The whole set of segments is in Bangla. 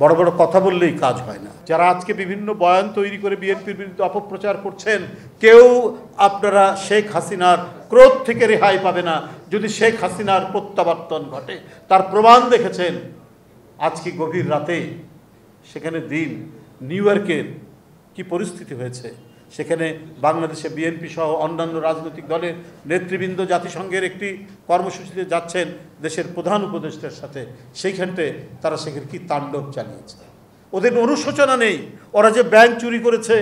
বড় বড় কথা বললেই কাজ হয় না। যারা আজকে বিভিন্ন বয়ান তৈরি করে বিএনপির বিরুদ্ধে অপপ্রচার করছেন, কেউ আপনারা শেখ হাসিনার ক্রোধ থেকে রেহাই পাবে না যদি শেখ হাসিনার প্রত্যাবর্তন ঘটে। তার প্রমাণ দেখেছেন আজকে গভীর রাতে, সেখানে দিন নিউ ইয়র্কের কি পরিস্থিতি হয়েছে। সেখানে বাংলাদেশে বিএনপি সহ অন্যান্য রাজনৈতিক দলের নেতৃবৃন্দ জাতিসংঘের একটি কর্মসূচিতে যাচ্ছেন দেশের প্রধান উপদেষ্টার সাথে, সেইখানটায় তারা সেখানে কি তাণ্ডব চালিয়েছে। ওদের অনুশোচনা নেই। ওরা যে ব্যাংক চুরি করেছে,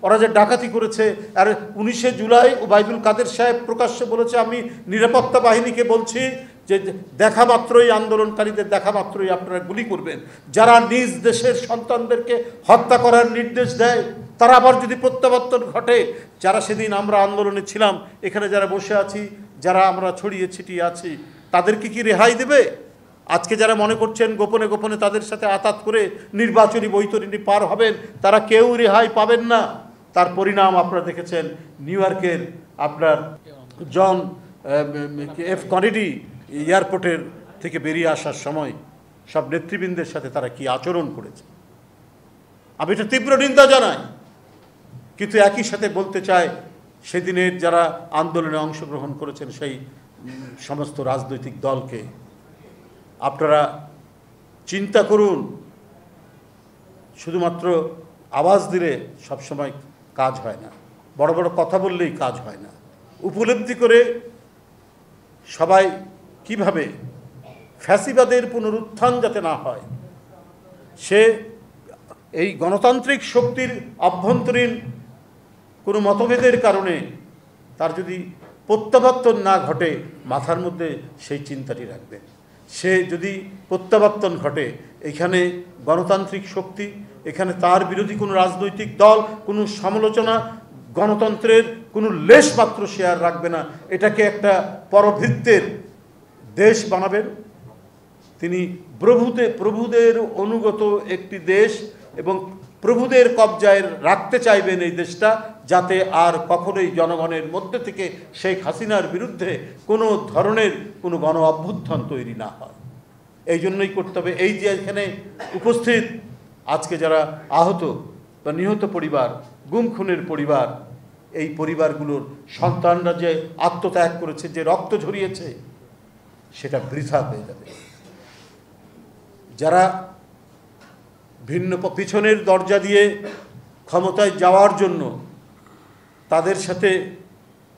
ওরা যে ডাকাতি করেছে। আর 19শে জুলাই ওবায়দুল কাদের সাহেব প্রকাশ্যে বলেছে, আমি নিরাপত্তা বাহিনীকে বলছি যে দেখা মাত্রই, আন্দোলনকারীদের দেখা মাত্রই আপনারা গুলি করবেন। যারা নিজ দেশের সন্তানদেরকে হত্যা করার নির্দেশ দেয়, তারা আবার যদি প্রত্যাবর্তন ঘটে, যারা সেদিন আমরা আন্দোলনে ছিলাম, এখানে যারা বসে আছি, যারা আমরা ছড়িয়ে ছিটিয়ে আছি, তাদেরকে কি রেহাই দেবে? আজকে যারা মনে করছেন গোপনে গোপনে তাদের সাথে আতাত করে নির্বাচনী বৈতরণী পার হবেন, তারা কেউ রেহাই পাবেন না। তার পরিণাম আপনারা দেখেছেন নিউ ইয়র্কের আপনার জন এফ কেনেডি এয়ারপোর্টের থেকে বেরিয়ে আসার সময় সব নেতৃবৃন্দের সাথে তারা কি আচরণ করেছে। আমি এটা তীব্র নিন্দা জানাই, কিন্তু একই সাথে বলতে চাই, সেদিনের যারা আন্দোলনে অংশগ্রহণ করেছেন সেই সমস্ত রাজনৈতিক দলকে আপনারা চিন্তা করুন। শুধুমাত্র আওয়াজ দিলে সবসময় কাজ হয় না, বড় বড় কথা বললেই কাজ হয় না। উপলব্ধি করে সবাই কিভাবে ফ্যাসিবাদের পুনরুত্থান যাতে না হয়, সে এই গণতান্ত্রিক শক্তির অভ্যন্তরীণ কোনো মতভেদের কারণে তার যদি প্রত্যাবর্তন না ঘটে, মাথার মধ্যে সেই চিন্তাটি রাখবে। সে যদি প্রত্যাবর্তন ঘটে, এখানে গণতান্ত্রিক শক্তি, এখানে তার বিরোধী কোনো রাজনৈতিক দল কোনো সমালোচনা, গণতন্ত্রের কোনো লেশমাত্র শেয়ার রাখবে না। এটাকে একটা পরভৃত্যের দেশ বানাবেন। তিনি প্রভুদের অনুগত একটি দেশ এবং প্রভুদের কবজায় রাখতে চাইবেন এই দেশটা, যাতে আর কখনোই জনগণের মধ্যে থেকে শেখ হাসিনার বিরুদ্ধে কোনো ধরনের কোনো গণ অভ্যুত্থান তৈরি না হয়। এই জন্যই করতে হবে। এই যে এখানে উপস্থিত আজকে যারা আহত বা নিহত পরিবার, গুম খুনের পরিবার, এই পরিবারগুলোর সন্তানরা যে আত্মত্যাগ করেছে, যে রক্ত ঝরিয়েছে, সেটা বৃথা হয়ে যাবে। যারা ভিন্ন পিছনের দরজা দিয়ে ক্ষমতায় যাওয়ার জন্য তাদের সাথে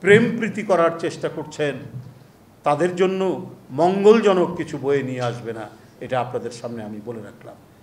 প্রেম প্রীতি করার চেষ্টা করছেন, তাদের জন্য মঙ্গলজনক কিছু বয়ে নিয়ে আসবে না। এটা আপনাদের সামনে আমি বলে রাখলাম।